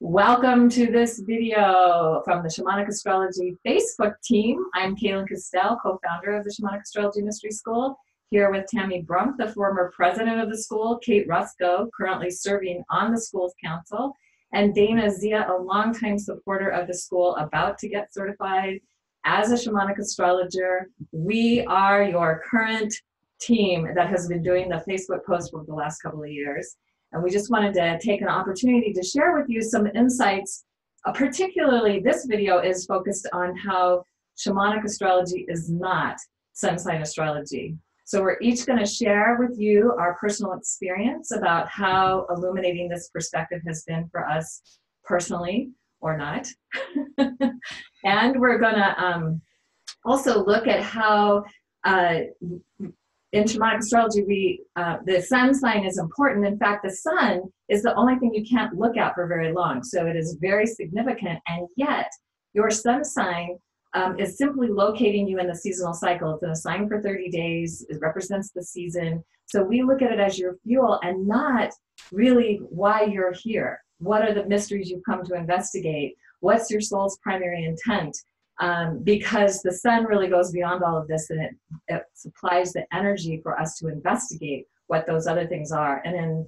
Welcome to this video from the Shamanic Astrology Facebook team. I'm Kaylin Castell, co-founder of the Shamanic Astrology Mystery School, here with Tammy Brunk, the former president of the school, Kate Rusko, currently serving on the school's council, and Dana Zia, a longtime supporter of the school, about to get certified as a Shamanic astrologer. We are your current team that has been doing the Facebook post for the last couple of years. And we just wanted to take an opportunity to share with you some insights. Particularly, this video is focused on how shamanic astrology is not sun sign astrology. So we're each going to share with you our personal experience about how illuminating this perspective has been for us personally or not. And we're going to also look at how in shamanic astrology, the sun sign is important. In fact, the sun is the only thing you can't look at for very long. So it is very significant. And yet, your sun sign is simply locating you in the seasonal cycle. It's in a sign for 30 days. It represents the season. So we look at it as your fuel and not really why you're here. What are the mysteries you've come to investigate? What's your soul's primary intent? Because the sun really goes beyond all of this, and it supplies the energy for us to investigate what those other things are. And in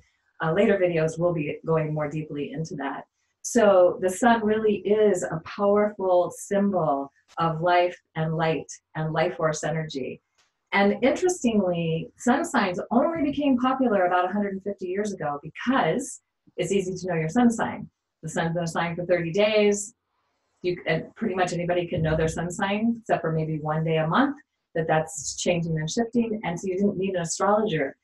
later videos, we'll be going more deeply into that. So the sun really is a powerful symbol of life and light and life force energy. And interestingly, sun signs only became popular about 150 years ago because it's easy to know your sun sign. The sun's in a sign for 30 days. Pretty much anybody can know their sun sign, except for maybe one day a month, that's changing and shifting, and so you didn't need an astrologer.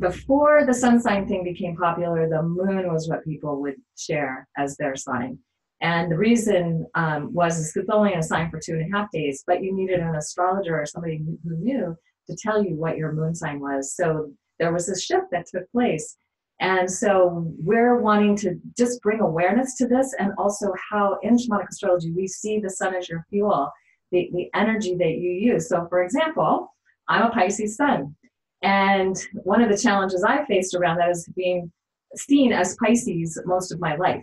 Before the sun sign thing became popular, the moon was what people would share as their sign. And the reason was it's only a sign for 2.5 days, but you needed an astrologer or somebody who knew to tell you what your moon sign was. So there was a shift that took place. And so we're wanting to just bring awareness to this, and also how in shamanic astrology we see the sun as your fuel, the energy that you use. So for example, I'm a Pisces sun. And one of the challenges I faced around that is being seen as Pisces most of my life.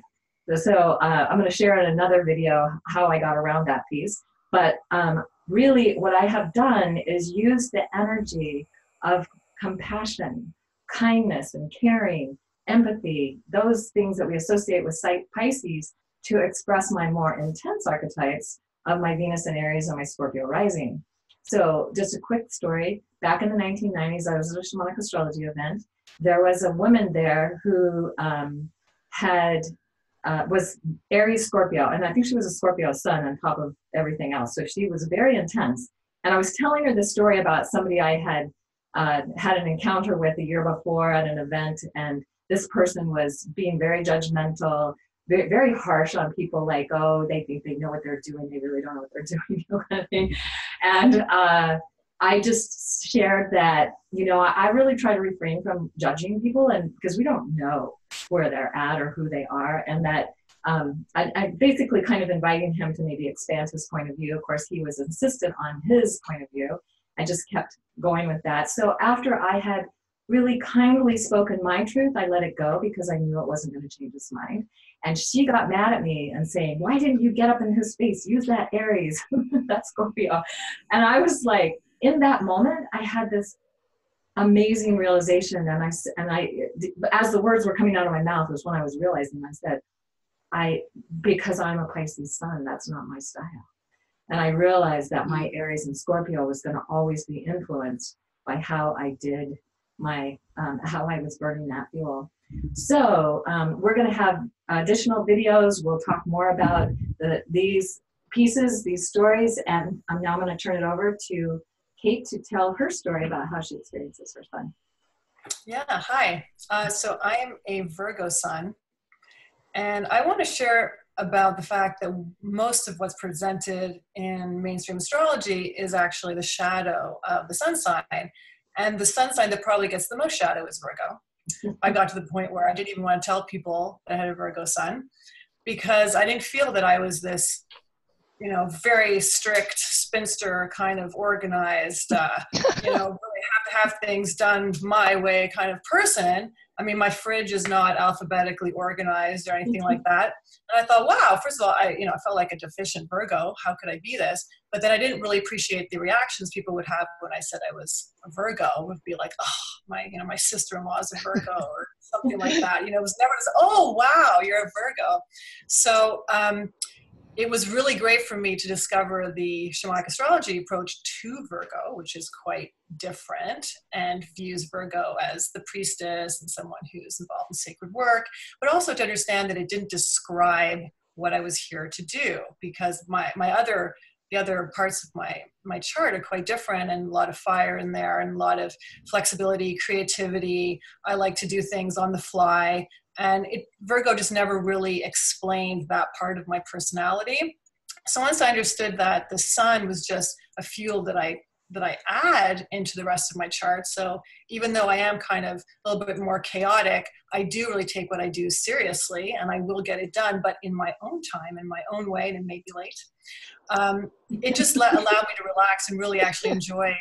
So I'm going to share in another video how I got around that piece. But really what I have done is use the energy of compassion, kindness and caring, empathy, those things that we associate with Pisces, to express my more intense archetypes of my Venus in Aries and my Scorpio rising. So just a quick story. Back in the 1990s, I was at a shamanic astrology event. There was a woman there who was Aries Scorpio, and I think she was a Scorpio sun on top of everything else. So she was very intense. And I was telling her this story about somebody I had had an encounter with the year before at an event, and this person was being very judgmental, very, very harsh on people, like, oh, they think they know what they're doing, they really don't know what they're doing, kind of thing. And I just shared that, I really try to refrain from judging people, and because we don't know where they're at or who they are, and that I basically kind of inviting him to maybe expand his point of view. Of course, he was insistent on his point of view. I just kept going with that. So after I had really kindly spoken my truth, I let it go because I knew it wasn't going to change his mind. And she got mad at me and saying, why didn't you get up in his face? Use that Aries, that Scorpio. And I was like, in that moment, I had this amazing realization. And I, as the words were coming out of my mouth was when I was realizing, I said, because I'm a Pisces sun, that's not my style. And I realized that my Aries and Scorpio was going to always be influenced by how I did how I was burning that fuel. So we're going to have additional videos. We'll talk more about these pieces, these stories, and now I'm going to turn it over to Kate to tell her story about how she experiences her sun. Yeah, hi. So I am a Virgo sun, and I want to share about the fact that most of what's presented in mainstream astrology is actually the shadow of the sun sign. And the sun sign that probably gets the most shadow is Virgo. I got to the point where I didn't even want to tell people that I had a Virgo sun, because I didn't feel that I was this very strict spinster kind of organized, really have to have things done my way kind of person. I mean, my fridge is not alphabetically organized or anything like that. And I thought, wow, first of all, I felt like a deficient Virgo. How could I be this? But then I didn't really appreciate the reactions people would have when I said I was a Virgo. It would be like, oh, my sister-in-law is a Virgo or something like that. It was never just, oh, wow, you're a Virgo. So, it was really great for me to discover the Shamanic Astrology approach to Virgo, which is quite different and views Virgo as the priestess and someone who's involved in sacred work, but also to understand that it didn't describe what I was here to do, because the other parts of my chart are quite different, and a lot of fire in there and a lot of flexibility, creativity. I like to do things on the fly. And Virgo just never really explained that part of my personality. So once I understood that the sun was just a fuel that I add into the rest of my chart. So even though I am kind of a little bit more chaotic, I do really take what I do seriously, and I will get it done, but in my own time, in my own way, and it may be late. It just allowed me to relax and really actually enjoy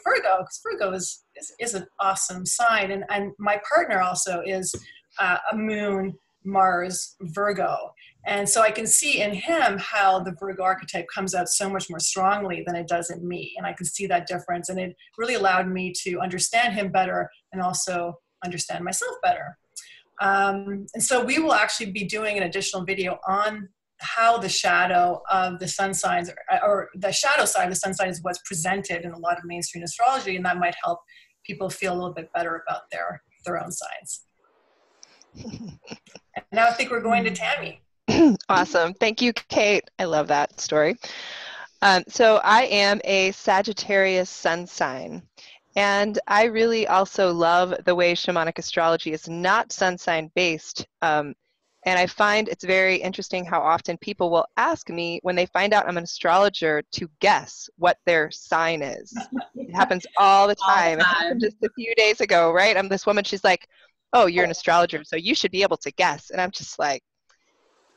Virgo, because Virgo is an awesome sign. And my partner also is a moon, Mars, Virgo. And so I can see in him how the Virgo archetype comes out so much more strongly than it does in me. And I can see that difference. And it really allowed me to understand him better and also understand myself better. And so we will actually be doing an additional video on how the shadow of the sun signs, or the shadow side of the sun sign, is what's presented in a lot of mainstream astrology. And that might help people feel a little bit better about their own signs. And now I think we're going to Tammy. Awesome. Thank you, Kate. I love that story. So I am a Sagittarius sun sign, and I really also love the way shamanic astrology is not sun sign based. And I find it's very interesting how often people will ask me when they find out I'm an astrologer to guess what their sign is. It happens all the time. It happened just a few days ago, right? I'm this woman, she's like, oh, you're an astrologer, so you should be able to guess. And I'm just like,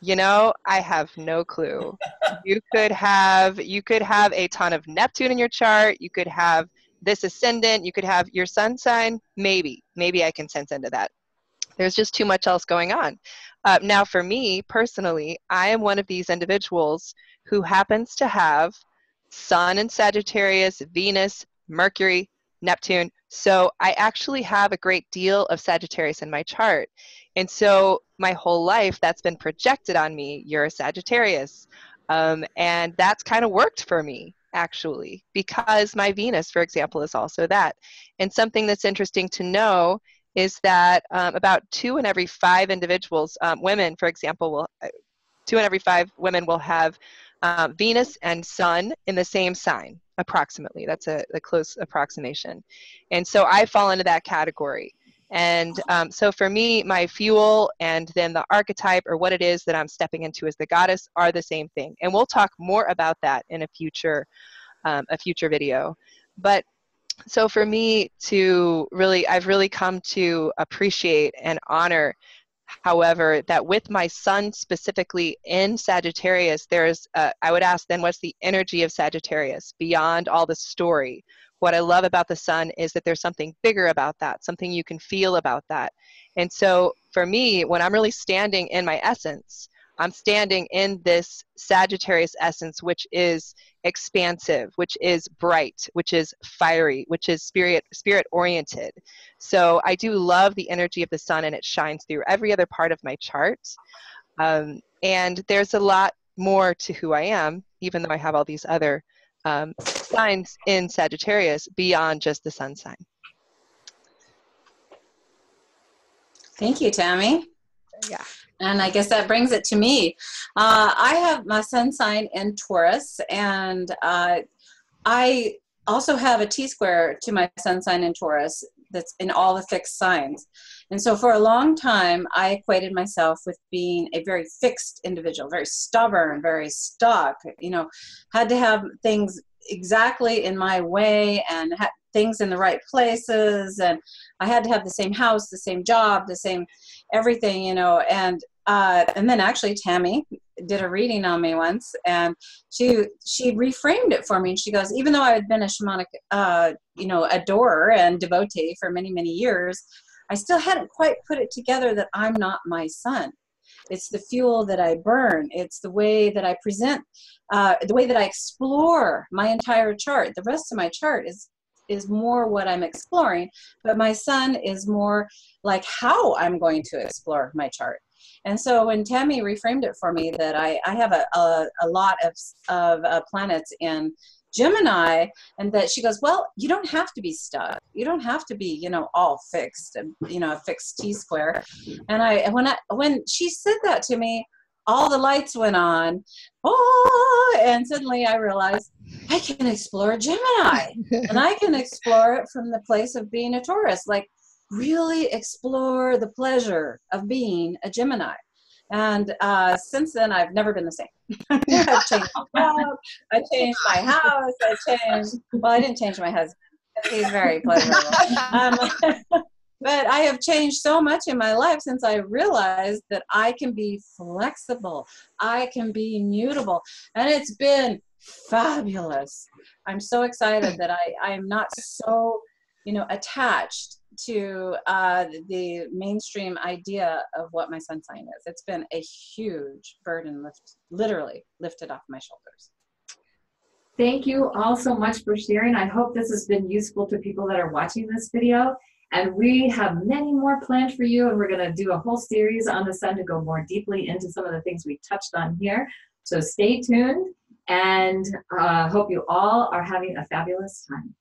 I have no clue. You could have a ton of Neptune in your chart. You could have this ascendant. You could have your sun sign. Maybe I can sense into that. There's just too much else going on. Now, for me personally, I am one of these individuals who happens to have Sun in Sagittarius, Venus, Mercury, Neptune. So I actually have a great deal of Sagittarius in my chart. And so my whole life that's been projected on me, you're a Sagittarius. And that's kind of worked for me, actually, because my Venus, for example, is also that. And something that's interesting to know is that about 2 in every 5 individuals, women, for example, 2 in every 5 women will have Venus and Sun in the same sign, approximately. That's a close approximation. And so I fall into that category. And so for me, my fuel and then the archetype, or what it is that I'm stepping into as the goddess, are the same thing. And we'll talk more about that in a future video. But so for me I've really come to appreciate and honor, however, that with my sun specifically in Sagittarius, I would ask then, what's the energy of Sagittarius beyond all the story? What I love about the sun is that there's something bigger about that, something you can feel about that. And so for me, when I'm really standing in my essence, I'm standing in this Sagittarius essence, which is expansive, which is bright, which is fiery, which is spirit oriented. So I do love the energy of the sun, and it shines through every other part of my chart. And there's a lot more to who I am, even though I have all these other signs in Sagittarius beyond just the sun sign. Thank you, Tammy. Yeah. And I guess that brings it to me. I have my sun sign in Taurus, and I also have a T-square to my sun sign in Taurus that's in all the fixed signs. And so for a long time, I equated myself with being a very fixed individual, very stubborn, very stuck, had to have things exactly in my way and things in the right places. And I had to have the same house, the same job, the same everything, and then actually Tammy did a reading on me once, and she reframed it for me. And she goes, even though I had been a shamanic, adorer and devotee for many, many years, I still hadn't quite put it together that I'm not my sun. It's the fuel that I burn. It's the way that I present, the way that I explore my entire chart. The rest of my chart is more what I'm exploring, but my sun is more like how I'm going to explore my chart. And so when Tammy reframed it for me that I have a lot of planets in Gemini, and that she goes, well, you don't have to be stuck. You don't have to be, all fixed, a fixed T-square. And when she said that to me, all the lights went on. Oh, and suddenly I realized I can explore Gemini, and I can explore it from the place of being a Taurus, like really explore the pleasure of being a Gemini. And since then, I've never been the same. I've changed my job, I changed my house, I didn't change my husband. He's very pleasurable. But I have changed so much in my life since I realized that I can be flexible. I can be mutable. And it's been fabulous. I'm so excited that I'm not so, attached to the mainstream idea of what my sun sign is. It's been a huge burden literally lifted off my shoulders. Thank you all so much for sharing. I hope this has been useful to people that are watching this video. And we have many more planned for you, and we're going to do a whole series on the sun to go more deeply into some of the things we touched on here. So stay tuned, and hope you all are having a fabulous time.